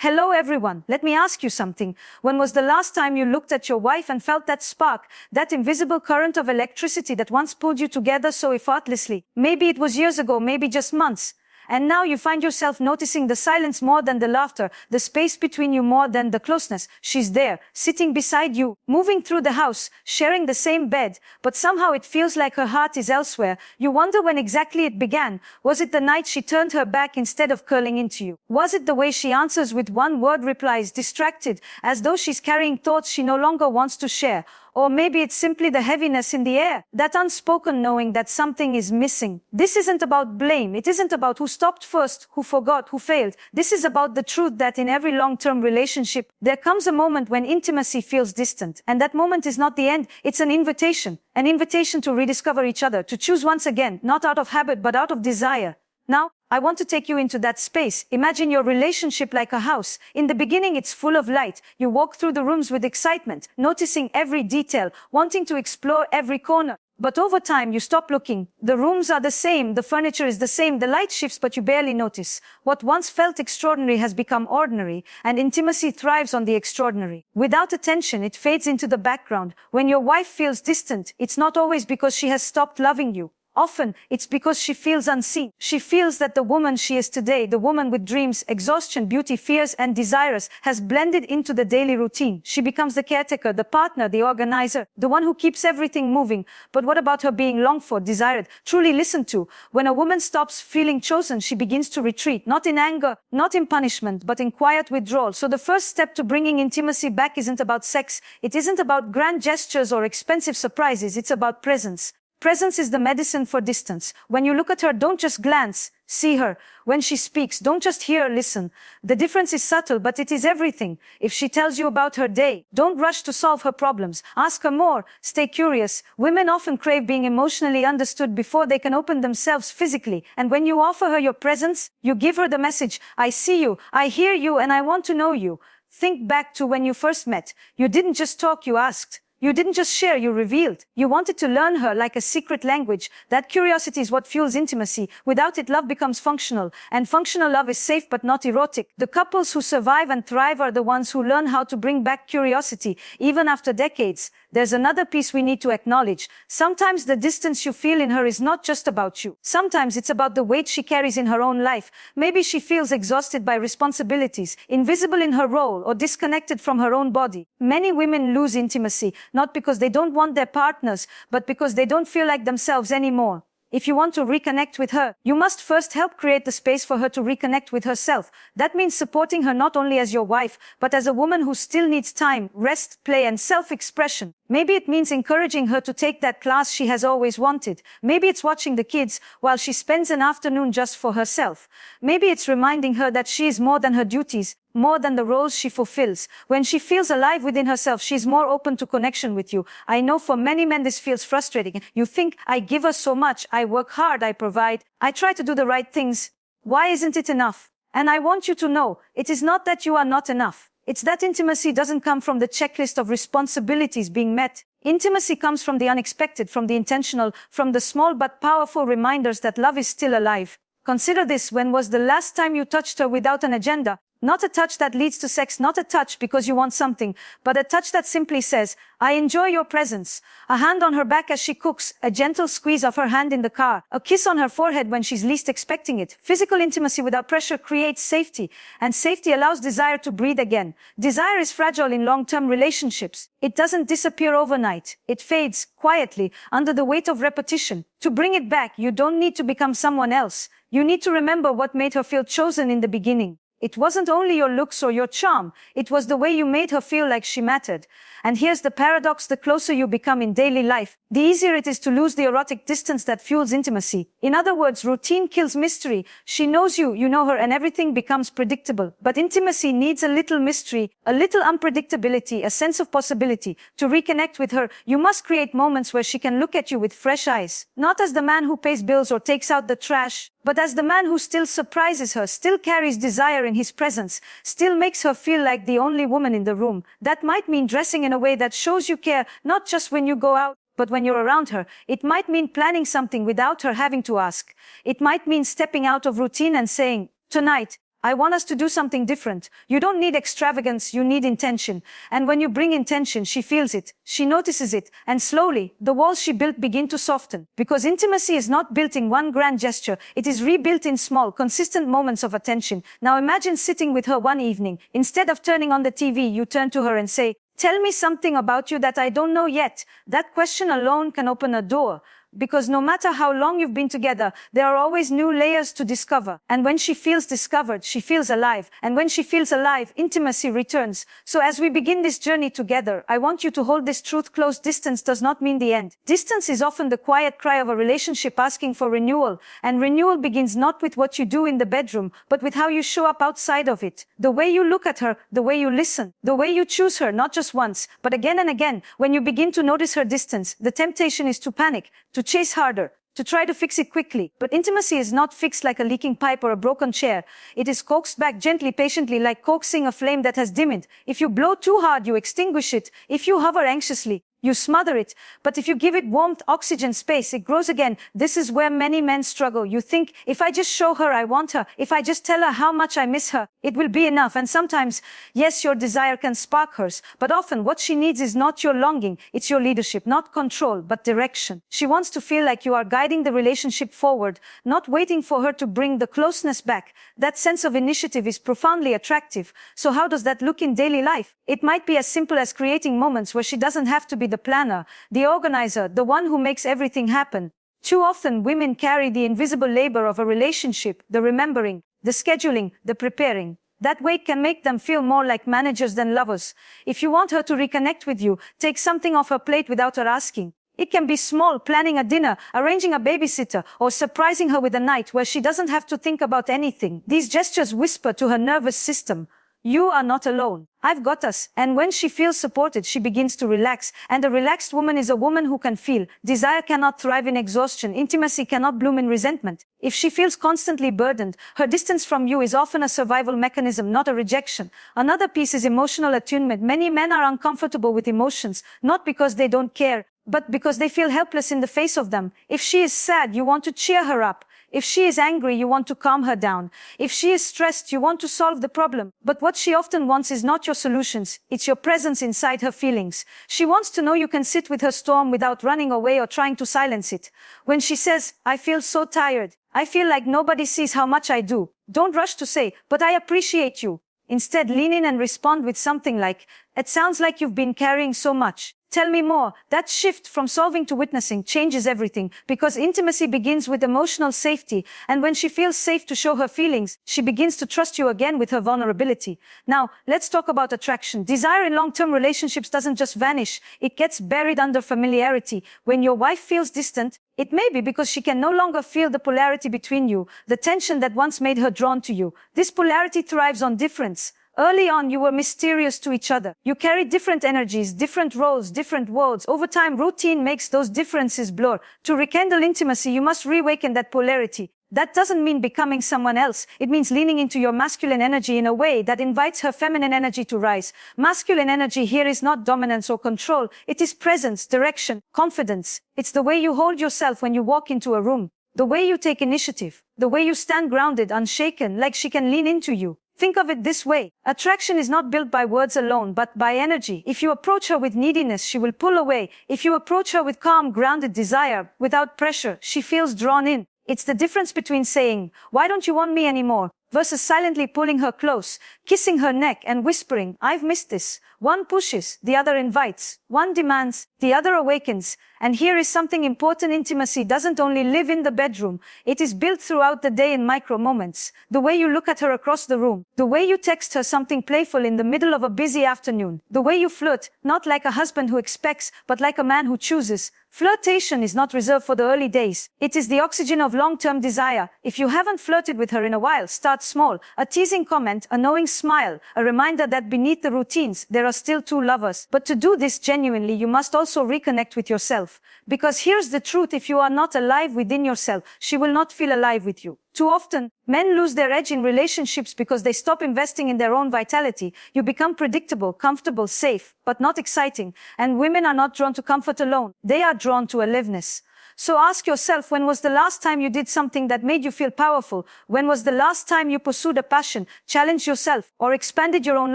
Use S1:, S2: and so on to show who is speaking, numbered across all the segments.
S1: Hello everyone, let me ask you something. When was the last time you looked at your wife and felt that spark, that invisible current of electricity that once pulled you together so effortlessly? Maybe it was years ago, maybe just months. And now you find yourself noticing the silence more than the laughter, the space between you more than the closeness. She's there, sitting beside you, moving through the house, sharing the same bed, but somehow it feels like her heart is elsewhere. You wonder when exactly it began. Was it the night she turned her back instead of curling into you? Was it the way she answers with one-word replies, distracted, as though she's carrying thoughts she no longer wants to share? Or maybe it's simply the heaviness in the air, that unspoken knowing that something is missing. This isn't about blame. It isn't about who stopped first, who forgot, who failed. This is about the truth that in every long-term relationship, there comes a moment when intimacy feels distant. And that moment is not the end. It's an invitation to rediscover each other, to choose once again, not out of habit, but out of desire. Now, I want to take you into that space. Imagine your relationship like a house. In the beginning, it's full of light. You walk through the rooms with excitement, noticing every detail, wanting to explore every corner. But over time, you stop looking. The rooms are the same, the furniture is the same, the light shifts, but you barely notice. What once felt extraordinary has become ordinary, and intimacy thrives on the extraordinary. Without attention, it fades into the background. When your wife feels distant, it's not always because she has stopped loving you. Often, it's because she feels unseen. She feels that the woman she is today, the woman with dreams, exhaustion, beauty, fears, and desires, has blended into the daily routine. She becomes the caretaker, the partner, the organizer, the one who keeps everything moving. But what about her being longed for, desired, truly listened to? When a woman stops feeling chosen, she begins to retreat, not in anger, not in punishment, but in quiet withdrawal. So the first step to bringing intimacy back isn't about sex. It isn't about grand gestures or expensive surprises. It's about presence. Presence is the medicine for distance. When you look at her, don't just glance, see her. When she speaks, don't just hear, listen. The difference is subtle, but it is everything. If she tells you about her day, don't rush to solve her problems. Ask her more. Stay curious. Women often crave being emotionally understood before they can open themselves physically. And when you offer her your presence, you give her the message, I see you, I hear you, and I want to know you. Think back to when you first met. You didn't just talk, you asked. You didn't just share, you revealed. You wanted to learn her like a secret language. That curiosity is what fuels intimacy. Without it, love becomes functional. And functional love is safe but not erotic. The couples who survive and thrive are the ones who learn how to bring back curiosity, even after decades. There's another piece we need to acknowledge. Sometimes the distance you feel in her is not just about you. Sometimes it's about the weight she carries in her own life. Maybe she feels exhausted by responsibilities, invisible in her role, or disconnected from her own body. Many women lose intimacy, not because they don't want their partners, but because they don't feel like themselves anymore. If you want to reconnect with her, you must first help create the space for her to reconnect with herself. That means supporting her not only as your wife, but as a woman who still needs time, rest, play, and self-expression. Maybe it means encouraging her to take that class she has always wanted. Maybe it's watching the kids while she spends an afternoon just for herself. Maybe it's reminding her that she is more than her duties, more than the roles she fulfills. When she feels alive within herself, she's more open to connection with you. I know for many men this feels frustrating. You think, I give her so much, I work hard, I provide, I try to do the right things. Why isn't it enough? And I want you to know, it is not that you are not enough. It's that intimacy doesn't come from the checklist of responsibilities being met. Intimacy comes from the unexpected, from the intentional, from the small but powerful reminders that love is still alive. Consider this. When was the last time you touched her without an agenda? Not a touch that leads to sex, not a touch because you want something, but a touch that simply says, I enjoy your presence. A hand on her back as she cooks, a gentle squeeze of her hand in the car, a kiss on her forehead when she's least expecting it. Physical intimacy without pressure creates safety, and safety allows desire to breathe again. Desire is fragile in long-term relationships. It doesn't disappear overnight. It fades quietly under the weight of repetition. To bring it back, you don't need to become someone else. You need to remember what made her feel chosen in the beginning. It wasn't only your looks or your charm, it was the way you made her feel like she mattered. And here's the paradox: the closer you become in daily life, the easier it is to lose the erotic distance that fuels intimacy. In other words, routine kills mystery. She knows you, you know her, and everything becomes predictable. But intimacy needs a little mystery, a little unpredictability, a sense of possibility. To reconnect with her, you must create moments where she can look at you with fresh eyes. Not as the man who pays bills or takes out the trash, but as the man who still surprises her, still carries desire in his presence, still makes her feel like the only woman in the room. That might mean dressing in a way that shows you care, not just when you go out, but when you're around her. It might mean planning something without her having to ask. It might mean stepping out of routine and saying, tonight, I want us to do something different. You don't need extravagance, you need intention. And when you bring intention, she feels it, she notices it, and slowly, the walls she built begin to soften. Because intimacy is not built in one grand gesture, it is rebuilt in small, consistent moments of attention. Now imagine sitting with her one evening. Instead of turning on the TV, you turn to her and say, "Tell me something about you that I don't know yet." That question alone can open a door. Because no matter how long you've been together, there are always new layers to discover. And when she feels discovered, she feels alive. And when she feels alive, intimacy returns. So as we begin this journey together, I want you to hold this truth close. Distance does not mean the end. Distance is often the quiet cry of a relationship asking for renewal. And renewal begins not with what you do in the bedroom, but with how you show up outside of it. The way you look at her, the way you listen, the way you choose her, not just once, but again and again. When you begin to notice her distance, the temptation is to panic, to chase harder, to try to fix it quickly. But intimacy is not fixed like a leaking pipe or a broken chair. It is coaxed back gently, patiently, like coaxing a flame that has dimmed. If you blow too hard, you extinguish it. If you hover anxiously, you smother it. But if you give it warmth, oxygen, space, it grows again. This is where many men struggle. You think, if I just show her I want her, if I just tell her how much I miss her, it will be enough. And sometimes, yes, your desire can spark hers, but often what she needs is not your longing. It's your leadership, not control, but direction. She wants to feel like you are guiding the relationship forward, not waiting for her to bring the closeness back. That sense of initiative is profoundly attractive. So how does that look in daily life? It might be as simple as creating moments where she doesn't have to be the planner, the organizer, the one who makes everything happen. Too often, women carry the invisible labor of a relationship, the remembering, the scheduling, the preparing. That weight can make them feel more like managers than lovers. If you want her to reconnect with you, take something off her plate without her asking. It can be small, planning a dinner, arranging a babysitter, or surprising her with a night where she doesn't have to think about anything. These gestures whisper to her nervous system, "You are not alone. I've got us." And when she feels supported, she begins to relax. And a relaxed woman is a woman who can feel. Desire cannot thrive in exhaustion. Intimacy cannot bloom in resentment. If she feels constantly burdened, her distance from you is often a survival mechanism, not a rejection. Another piece is emotional attunement. Many men are uncomfortable with emotions, not because they don't care, but because they feel helpless in the face of them. If she is sad, you want to cheer her up. If she is angry, you want to calm her down. If she is stressed, you want to solve the problem. But what she often wants is not your solutions. It's your presence inside her feelings. She wants to know you can sit with her storm without running away or trying to silence it. When she says, "I feel so tired. I feel like nobody sees how much I do," don't rush to say, "But I appreciate you." Instead, lean in and respond with something like, "It sounds like you've been carrying so much. Tell me more." That shift from solving to witnessing changes everything, because intimacy begins with emotional safety. And when she feels safe to show her feelings, she begins to trust you again with her vulnerability. Now, let's talk about attraction. Desire in long-term relationships doesn't just vanish. It gets buried under familiarity. When your wife feels distant, it may be because she can no longer feel the polarity between you, the tension that once made her drawn to you. This polarity thrives on difference. Early on, you were mysterious to each other. You carried different energies, different roles, different worlds. Over time, routine makes those differences blur. To rekindle intimacy, you must reawaken that polarity. That doesn't mean becoming someone else. It means leaning into your masculine energy in a way that invites her feminine energy to rise. Masculine energy here is not dominance or control. It is presence, direction, confidence. It's the way you hold yourself when you walk into a room. The way you take initiative. The way you stand grounded, unshaken, like she can lean into you. Think of it this way. Attraction is not built by words alone, but by energy. If you approach her with neediness, she will pull away. If you approach her with calm, grounded desire, without pressure, she feels drawn in. It's the difference between saying, "Why don't you want me anymore?" versus silently pulling her close, kissing her neck and whispering, "I've missed this." One pushes, the other invites. One demands, the other awakens. And here is something important. Intimacy doesn't only live in the bedroom. It is built throughout the day in micro moments. The way you look at her across the room. The way you text her something playful in the middle of a busy afternoon. The way you flirt, not like a husband who expects, but like a man who chooses. Flirtation is not reserved for the early days. It is the oxygen of long-term desire. If you haven't flirted with her in a while, start small. A teasing comment, a knowing smile, a reminder that beneath the routines, there are still two lovers. But to do this genuinely, you must also reconnect with yourself. Because here's the truth: if you are not alive within yourself, she will not feel alive with you. Too often, men lose their edge in relationships because they stop investing in their own vitality. You become predictable, comfortable, safe, but not exciting. And women are not drawn to comfort alone. They are drawn to aliveness. So ask yourself, when was the last time you did something that made you feel powerful? When was the last time you pursued a passion, challenged yourself, or expanded your own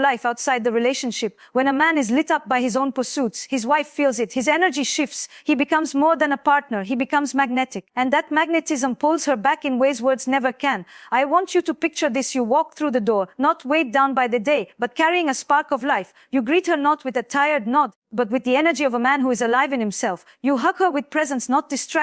S1: life outside the relationship? When a man is lit up by his own pursuits, his wife feels it, his energy shifts, he becomes more than a partner, he becomes magnetic. And that magnetism pulls her back in ways words never can. I want you to picture this. You walk through the door, not weighed down by the day, but carrying a spark of life. You greet her not with a tired nod, but with the energy of a man who is alive in himself. You hug her with presence, not distraction.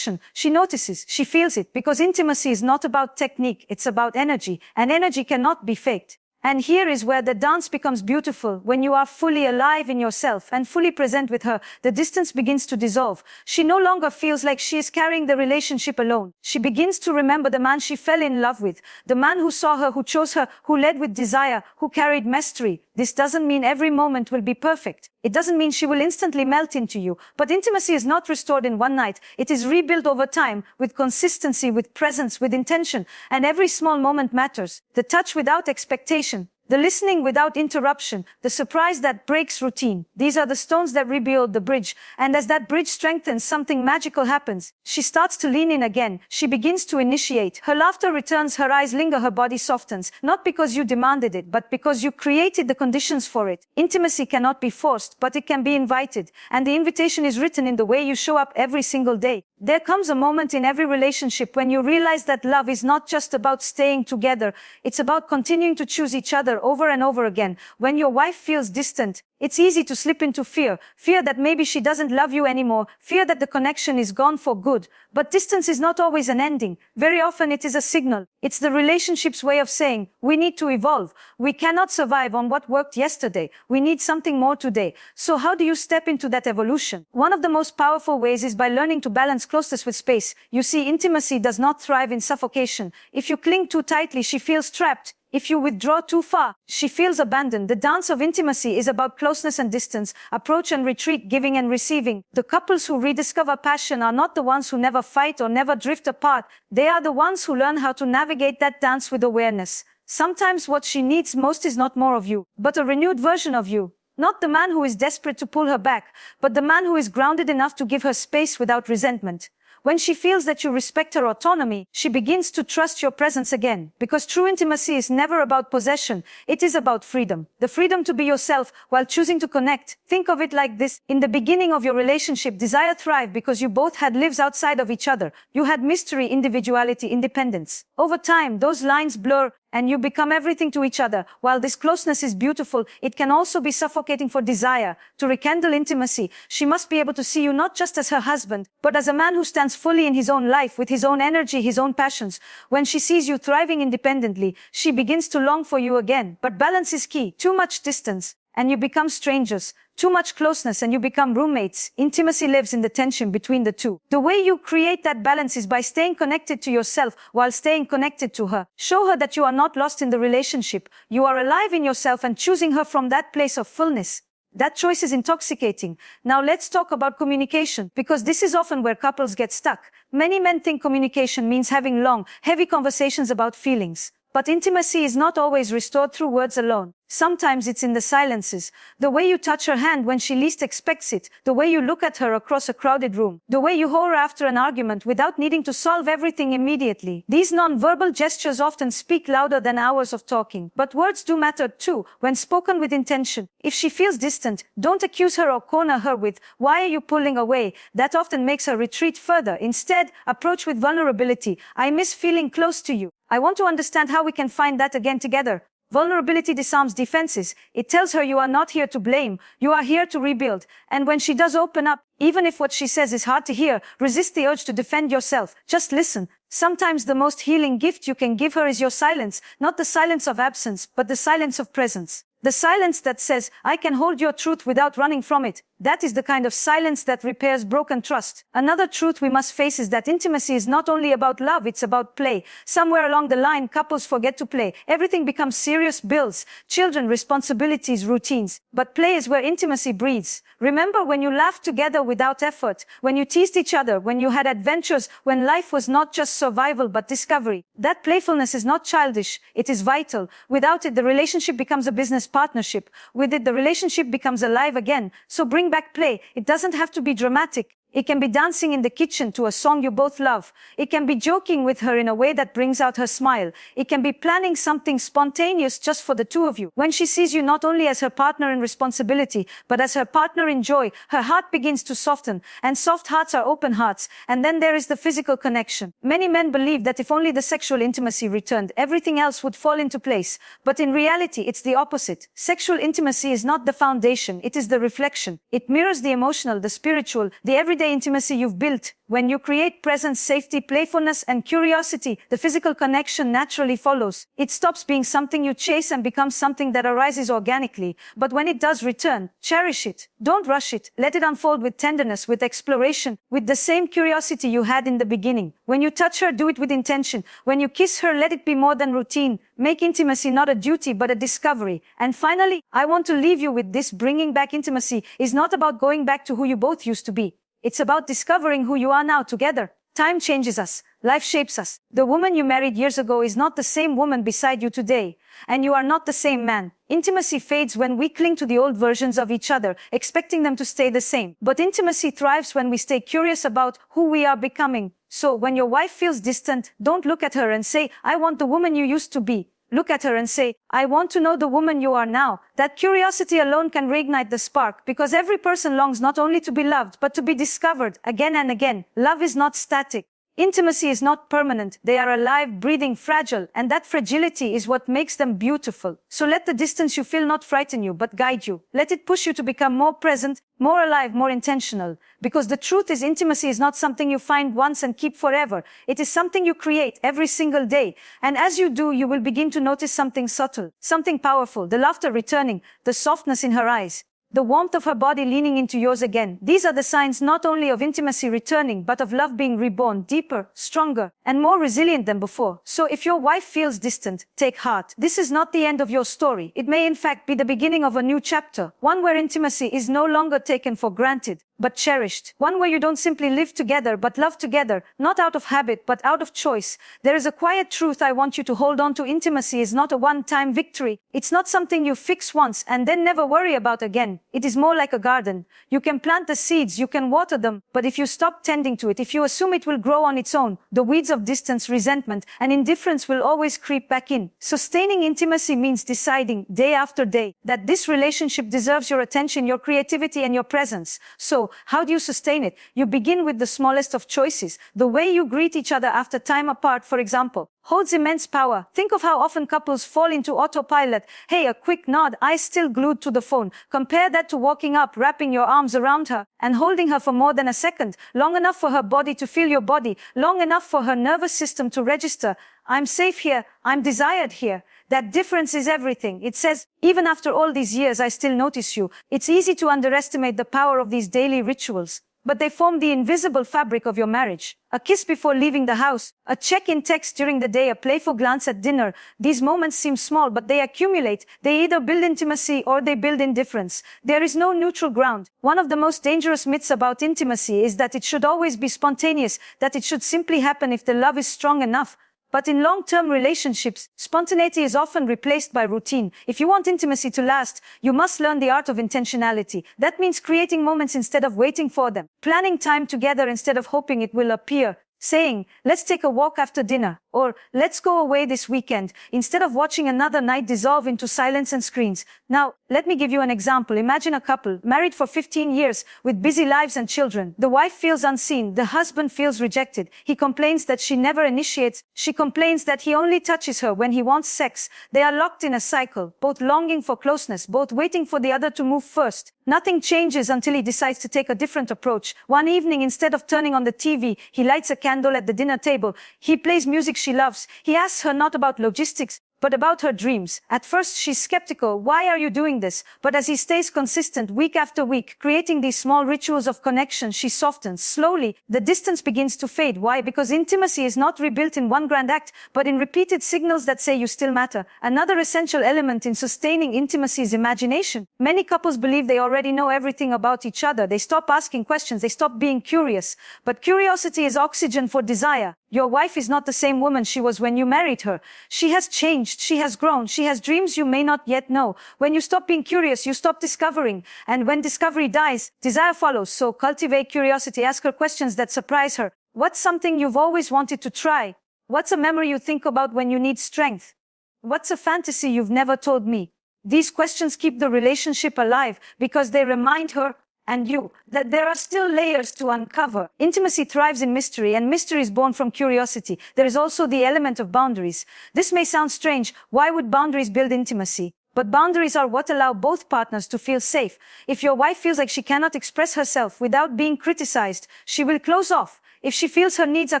S1: She notices, she feels it, because intimacy is not about technique, it's about energy, and energy cannot be faked. And here is where the dance becomes beautiful. When you are fully alive in yourself and fully present with her, the distance begins to dissolve. She no longer feels like she is carrying the relationship alone. She begins to remember the man she fell in love with, the man who saw her, who chose her, who led with desire, who carried mastery. This doesn't mean every moment will be perfect. It doesn't mean she will instantly melt into you. But intimacy is not restored in one night. It is rebuilt over time, with consistency, with presence, with intention. And every small moment matters. The touch without expectation, the listening without interruption, the surprise that breaks routine. These are the stones that rebuild the bridge. And as that bridge strengthens, something magical happens. She starts to lean in again. She begins to initiate. Her laughter returns, her eyes linger, her body softens. Not because you demanded it, but because you created the conditions for it. Intimacy cannot be forced, but it can be invited. And the invitation is written in the way you show up every single day. There comes a moment in every relationship when you realize that love is not just about staying together. It's about continuing to choose each other over and over again. When your wife feels distant, it's easy to slip into fear. Fear that maybe she doesn't love you anymore. Fear that the connection is gone for good. But distance is not always an ending. Very often it is a signal. It's the relationship's way of saying, we need to evolve. We cannot survive on what worked yesterday. We need something more today. So how do you step into that evolution? One of the most powerful ways is by learning to balance closeness with space. You see, intimacy does not thrive in suffocation. If you cling too tightly, she feels trapped. If you withdraw too far, she feels abandoned. The dance of intimacy is about closeness and distance, approach and retreat, giving and receiving. The couples who rediscover passion are not the ones who never fight or never drift apart. They are the ones who learn how to navigate that dance with awareness. Sometimes what she needs most is not more of you, but a renewed version of you. Not the man who is desperate to pull her back, but the man who is grounded enough to give her space without resentment. When she feels that you respect her autonomy, she begins to trust your presence again. Because true intimacy is never about possession. It is about freedom. The freedom to be yourself while choosing to connect. Think of it like this. In the beginning of your relationship, desire thrived because you both had lives outside of each other. You had mystery, individuality, independence. Over time, those lines blur, and you become everything to each other. While this closeness is beautiful, it can also be suffocating for desire. To rekindle intimacy, she must be able to see you not just as her husband, but as a man who stands fully in his own life, with his own energy, his own passions. When she sees you thriving independently, she begins to long for you again. But balance is key. Too much distance, and you become strangers. Too much closeness and you become roommates. Intimacy lives in the tension between the two. The way you create that balance is by staying connected to yourself while staying connected to her. Show her that you are not lost in the relationship. You are alive in yourself and choosing her from that place of fullness. That choice is intoxicating. Now let's talk about communication, because this is often where couples get stuck. Many men think communication means having long, heavy conversations about feelings. But intimacy is not always restored through words alone. Sometimes it's in the silences. The way you touch her hand when she least expects it. The way you look at her across a crowded room. The way you hold her after an argument without needing to solve everything immediately. These non-verbal gestures often speak louder than hours of talking. But words do matter too, when spoken with intention. If she feels distant, don't accuse her or corner her with, "Why are you pulling away?" That often makes her retreat further. Instead, approach with vulnerability. "I miss feeling close to you. I want to understand how we can find that again together." Vulnerability disarms defenses. It tells her you are not here to blame. You are here to rebuild. And when she does open up, even if what she says is hard to hear, resist the urge to defend yourself. Just listen. Sometimes the most healing gift you can give her is your silence. Not the silence of absence, but the silence of presence. The silence that says, "I can hold your truth without running from it." That is the kind of silence that repairs broken trust. Another truth we must face is that intimacy is not only about love, it's about play. Somewhere along the line, couples forget to play. Everything becomes serious: bills, children, responsibilities, routines. But play is where intimacy breathes. Remember when you laughed together without effort, when you teased each other, when you had adventures, when life was not just survival but discovery. That playfulness is not childish, it is vital. Without it, the relationship becomes a business partnership. With it, the relationship becomes alive again. So bring back play. It doesn't have to be dramatic. It can be dancing in the kitchen to a song you both love. It can be joking with her in a way that brings out her smile. It can be planning something spontaneous just for the two of you. When she sees you not only as her partner in responsibility, but as her partner in joy, her heart begins to soften, and soft hearts are open hearts. And then there is the physical connection. Many men believe that if only the sexual intimacy returned, everything else would fall into place. But in reality, it's the opposite. Sexual intimacy is not the foundation, it is the reflection. It mirrors the emotional, the spiritual, the everyday intimacy you've built. When you create presence, safety, playfulness, and curiosity, the physical connection naturally follows. It stops being something you chase and becomes something that arises organically. But when it does return, cherish it. Don't rush it. Let it unfold with tenderness, with exploration, with the same curiosity you had in the beginning. When you touch her, do it with intention. When you kiss her, let it be more than routine. Make intimacy not a duty, but a discovery. And finally, I want to leave you with this. Bringing back intimacy is not about going back to who you both used to be. It's about discovering who you are now together. Time changes us. Life shapes us. The woman you married years ago is not the same woman beside you today. And you are not the same man. Intimacy fades when we cling to the old versions of each other, expecting them to stay the same. But intimacy thrives when we stay curious about who we are becoming. So when your wife feels distant, don't look at her and say, I want the woman you used to be. Look at her and say, I want to know the woman you are now. That curiosity alone can reignite the spark, because every person longs not only to be loved, but to be discovered again and again. Love is not static. Intimacy is not permanent. They are alive, breathing, fragile, and that fragility is what makes them beautiful. So let the distance you feel not frighten you, but guide you. Let it push you to become more present, more alive, more intentional. Because the truth is, intimacy is not something you find once and keep forever. It is something you create every single day. And as you do, you will begin to notice something subtle, something powerful, the laughter returning, the softness in her eyes, the warmth of her body leaning into yours again. These are the signs not only of intimacy returning, but of love being reborn, deeper, stronger, and more resilient than before. So if your wife feels distant, take heart. This is not the end of your story. It may in fact be the beginning of a new chapter, one where intimacy is no longer taken for granted, but cherished. One where you don't simply live together, but love together, not out of habit, but out of choice. There is a quiet truth I want you to hold on to. Intimacy is not a one-time victory. It's not something you fix once and then never worry about again. It is more like a garden. You can plant the seeds, you can water them, but if you stop tending to it, if you assume it will grow on its own, the weeds of distance, resentment, and indifference will always creep back in. Sustaining intimacy means deciding, day after day, that this relationship deserves your attention, your creativity, and your presence. So, how do you sustain it? You begin with the smallest of choices. The way you greet each other after time apart, for example, holds immense power. Think of how often couples fall into autopilot. Hey, a quick nod, eyes still glued to the phone. Compare that to walking up, wrapping your arms around her, and holding her for more than a second, long enough for her body to feel your body, long enough for her nervous system to register, I'm safe here, I'm desired here. That difference is everything. It says, even after all these years, I still notice you. It's easy to underestimate the power of these daily rituals, but they form the invisible fabric of your marriage. A kiss before leaving the house, a check-in text during the day, a playful glance at dinner. These moments seem small, but they accumulate. They either build intimacy or they build indifference. There is no neutral ground. One of the most dangerous myths about intimacy is that it should always be spontaneous, that it should simply happen if the love is strong enough. But in long-term relationships, spontaneity is often replaced by routine. If you want intimacy to last, you must learn the art of intentionality. That means creating moments instead of waiting for them, planning time together instead of hoping it will appear, saying, let's take a walk after dinner, or let's go away this weekend, instead of watching another night dissolve into silence and screens. Now, let me give you an example. Imagine a couple, married for 15 years, with busy lives and children. The wife feels unseen, the husband feels rejected. He complains that she never initiates. She complains that he only touches her when he wants sex. They are locked in a cycle, both longing for closeness, both waiting for the other to move first. Nothing changes until he decides to take a different approach. One evening, instead of turning on the TV, he lights a candle at the dinner table. He plays music she loves. He asks her not about logistics, but about her dreams. At first, she's skeptical. Why are you doing this? But as he stays consistent week after week, creating these small rituals of connection, she softens. Slowly, the distance begins to fade. Why? Because intimacy is not rebuilt in one grand act, but in repeated signals that say you still matter. Another essential element in sustaining intimacy is imagination. Many couples believe they already know everything about each other. They stop asking questions. They stop being curious. But curiosity is oxygen for desire. Your wife is not the same woman she was when you married her. She has changed, she has grown, she has dreams you may not yet know. When you stop being curious, you stop discovering. And when discovery dies, desire follows. So cultivate curiosity, ask her questions that surprise her. What's something you've always wanted to try? What's a memory you think about when you need strength? What's a fantasy you've never told me? These questions keep the relationship alive because they remind her and you that there are still layers to uncover. Intimacy thrives in mystery, and mystery is born from curiosity. There is also the element of boundaries. This may sound strange. Why would boundaries build intimacy? But boundaries are what allow both partners to feel safe. If your wife feels like she cannot express herself without being criticized, she will close off. If she feels her needs are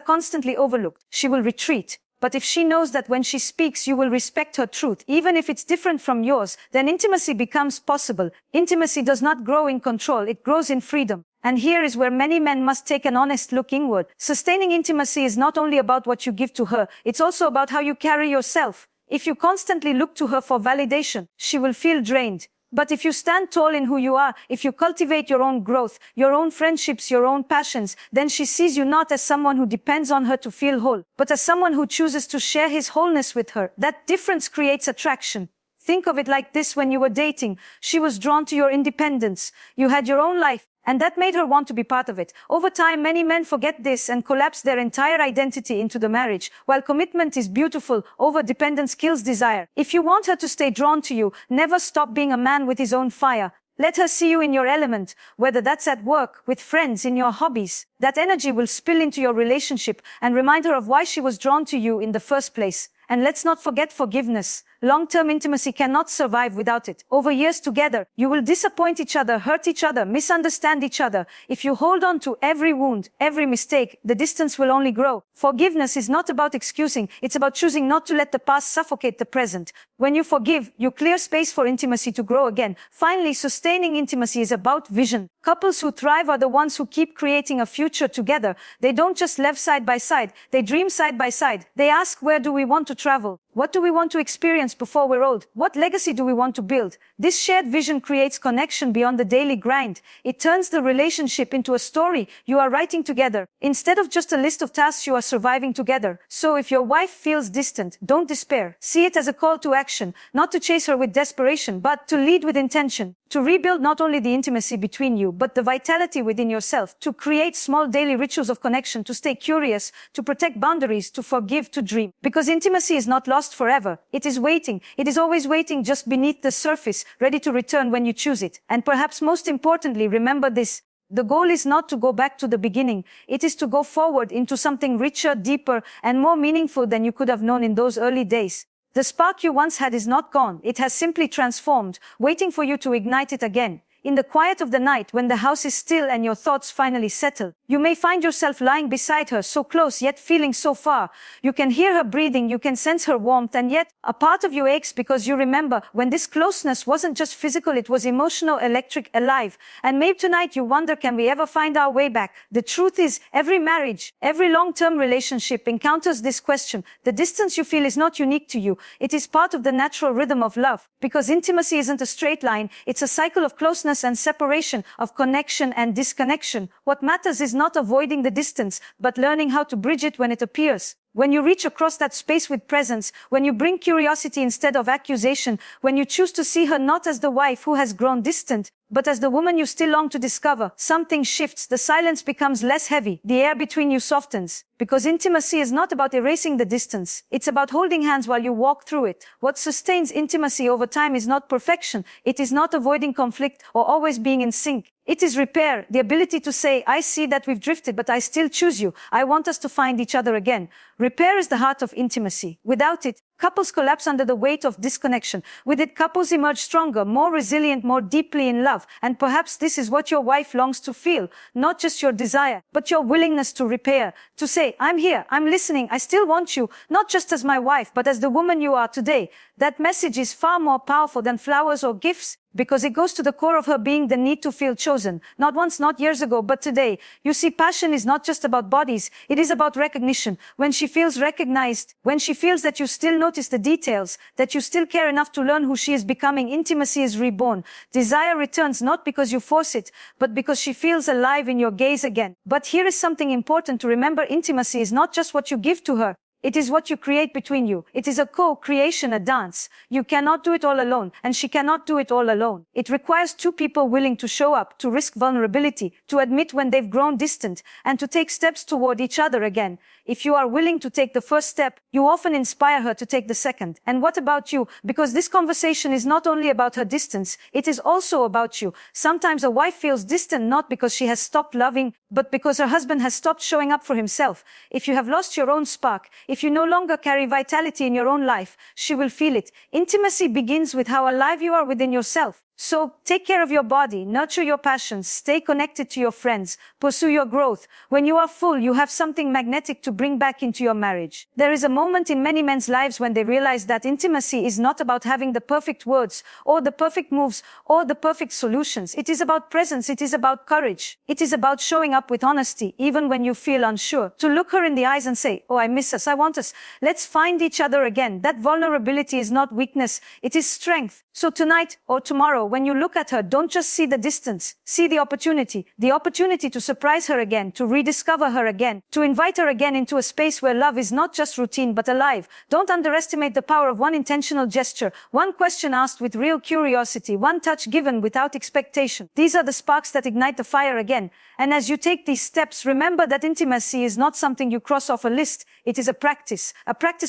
S1: constantly overlooked, she will retreat. But if she knows that when she speaks, you will respect her truth, even if it's different from yours, then intimacy becomes possible. Intimacy does not grow in control, it grows in freedom. And here is where many men must take an honest look inward. Sustaining intimacy is not only about what you give to her, it's also about how you carry yourself. If you constantly look to her for validation, she will feel drained. But if you stand tall in who you are, if you cultivate your own growth, your own friendships, your own passions, then she sees you not as someone who depends on her to feel whole, but as someone who chooses to share his wholeness with her. That difference creates attraction. Think of it like this: when you were dating, she was drawn to your independence. You had your own life, and that made her want to be part of it. Over time, many men forget this and collapse their entire identity into the marriage. While commitment is beautiful, over-dependence kills desire. If you want her to stay drawn to you, never stop being a man with his own fire. Let her see you in your element, whether that's at work, with friends, in your hobbies. That energy will spill into your relationship and remind her of why she was drawn to you in the first place. And let's not forget forgiveness. Long-term intimacy cannot survive without it. Over years together, you will disappoint each other, hurt each other, misunderstand each other. If you hold on to every wound, every mistake, the distance will only grow. Forgiveness is not about excusing, it's about choosing not to let the past suffocate the present. When you forgive, you clear space for intimacy to grow again. Finally, sustaining intimacy is about vision. Couples who thrive are the ones who keep creating a future together. They don't just live side by side, they dream side by side. They ask, where do we want to travel? What do we want to experience before we're old? What legacy do we want to build? This shared vision creates connection beyond the daily grind. It turns the relationship into a story you are writing together, instead of just a list of tasks you are surviving together. So if your wife feels distant, don't despair. See it as a call to action, not to chase her with desperation, but to lead with intention. To rebuild not only the intimacy between you, but the vitality within yourself. To create small daily rituals of connection, to stay curious, to protect boundaries, to forgive, to dream. Because intimacy is not lost forever. It is waiting. It is always waiting just beneath the surface, ready to return when you choose it. And perhaps most importantly, remember this: the goal is not to go back to the beginning. It is to go forward into something richer, deeper, and more meaningful than you could have known in those early days. The spark you once had is not gone. It has simply transformed, waiting for you to ignite it again. In the quiet of the night, when the house is still and your thoughts finally settle, you may find yourself lying beside her, so close yet feeling so far. You can hear her breathing, you can sense her warmth, and yet a part of you aches because you remember when this closeness wasn't just physical, it was emotional, electric, alive. And maybe tonight you wonder, can we ever find our way back? The truth is, every marriage, every long-term relationship encounters this question. The distance you feel is not unique to you. It is part of the natural rhythm of love. Because intimacy isn't a straight line, it's a cycle of closeness and separation, of connection and disconnection. What matters is not avoiding the distance, but learning how to bridge it when it appears. When you reach across that space with presence, when you bring curiosity instead of accusation, when you choose to see her not as the wife who has grown distant, but as the woman you still long to discover, something shifts. The silence becomes less heavy. The air between you softens. Because intimacy is not about erasing the distance. It's about holding hands while you walk through it. What sustains intimacy over time is not perfection. It is not avoiding conflict or always being in sync. It is repair, the ability to say, I see that we've drifted, but I still choose you. I want us to find each other again. Repair is the heart of intimacy. Without it, couples collapse under the weight of disconnection. With it, couples emerge stronger, more resilient, more deeply in love. And perhaps this is what your wife longs to feel. Not just your desire, but your willingness to repair. To say, I'm here, I'm listening, I still want you, not just as my wife, but as the woman you are today. That message is far more powerful than flowers or gifts. because it goes to the core of her being, the need to feel chosen. Not once, not years ago, but today. You see, passion is not just about bodies. It is about recognition. When she feels recognized, when she feels that you still notice the details, that you still care enough to learn who she is becoming, intimacy is reborn. Desire returns not because you force it, but because she feels alive in your gaze again. But here is something important to remember. Intimacy is not just what you give to her. It is what you create between you. It is a co-creation, a dance. You cannot do it all alone, and she cannot do it all alone. It requires two people willing to show up, to risk vulnerability, to admit when they've grown distant, and to take steps toward each other again. If you are willing to take the first step, you often inspire her to take the second. And what about you? Because this conversation is not only about her distance, it is also about you. Sometimes a wife feels distant not because she has stopped loving, but because her husband has stopped showing up for himself. If you have lost your own spark, if you no longer carry vitality in your own life, she will feel it. Intimacy begins with how alive you are within yourself. So, take care of your body, nurture your passions, stay connected to your friends, pursue your growth. When you are full, you have something magnetic to bring back into your marriage. There is a moment in many men's lives when they realize that intimacy is not about having the perfect words, or the perfect moves, or the perfect solutions. It is about presence, it is about courage. It is about showing up with honesty, even when you feel unsure. To look her in the eyes and say, "Oh, I miss us, I want us. Let's find each other again." That vulnerability is not weakness, it is strength. So tonight or tomorrow, when you look at her, don't just see the distance, see the opportunity to surprise her again, to rediscover her again, to invite her again into a space where love is not just routine but alive. Don't underestimate the power of one intentional gesture, one question asked with real curiosity, one touch given without expectation. These are the sparks that ignite the fire again. And as you take these steps, remember that intimacy is not something you cross off a list. It is a practice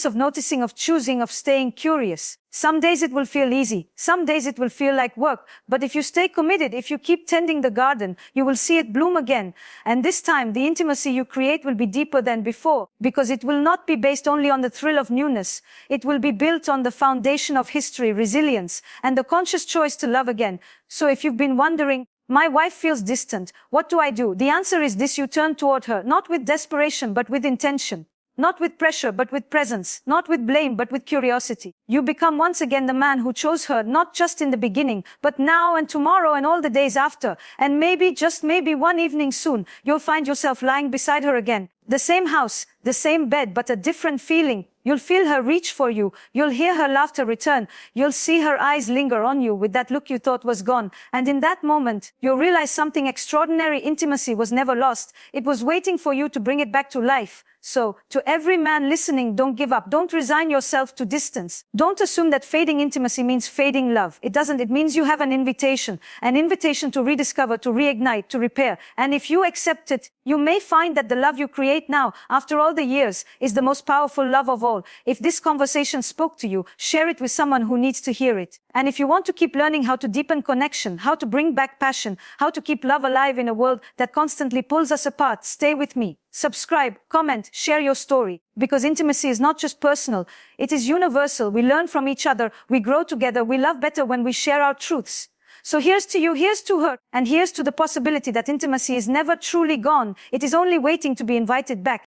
S1: of noticing, of choosing, of staying curious. Some days it will feel easy. Some days it will feel like work. But if you stay committed, if you keep tending the garden, you will see it bloom again. And this time, the intimacy you create will be deeper than before, because it will not be based only on the thrill of newness. It will be built on the foundation of history, resilience, and the conscious choice to love again. So if you've been wondering, "My wife feels distant, what do I do?" The answer is this: you turn toward her, not with desperation, but with intention. Not with pressure, but with presence. Not with blame, but with curiosity. You become once again the man who chose her, not just in the beginning, but now and tomorrow and all the days after. And maybe, just maybe, one evening soon, you'll find yourself lying beside her again. The same house, the same bed, but a different feeling. You'll feel her reach for you. You'll hear her laughter return. You'll see her eyes linger on you with that look you thought was gone. And in that moment, you'll realize something extraordinary. Intimacy was never lost. It was waiting for you to bring it back to life. So, to every man listening, don't give up. Don't resign yourself to distance. Don't assume that fading intimacy means fading love. It doesn't. It means you have an invitation to rediscover, to reignite, to repair. And if you accept it, you may find that the love you create now, after all the years, is the most powerful love of all. If this conversation spoke to you, share it with someone who needs to hear it. And if you want to keep learning how to deepen connection, how to bring back passion, how to keep love alive in a world that constantly pulls us apart, stay with me. Subscribe, comment, share your story. Because intimacy is not just personal, it is universal. We learn from each other, we grow together, we love better when we share our truths. So here's to you, here's to her, and here's to the possibility that intimacy is never truly gone. It is only waiting to be invited back.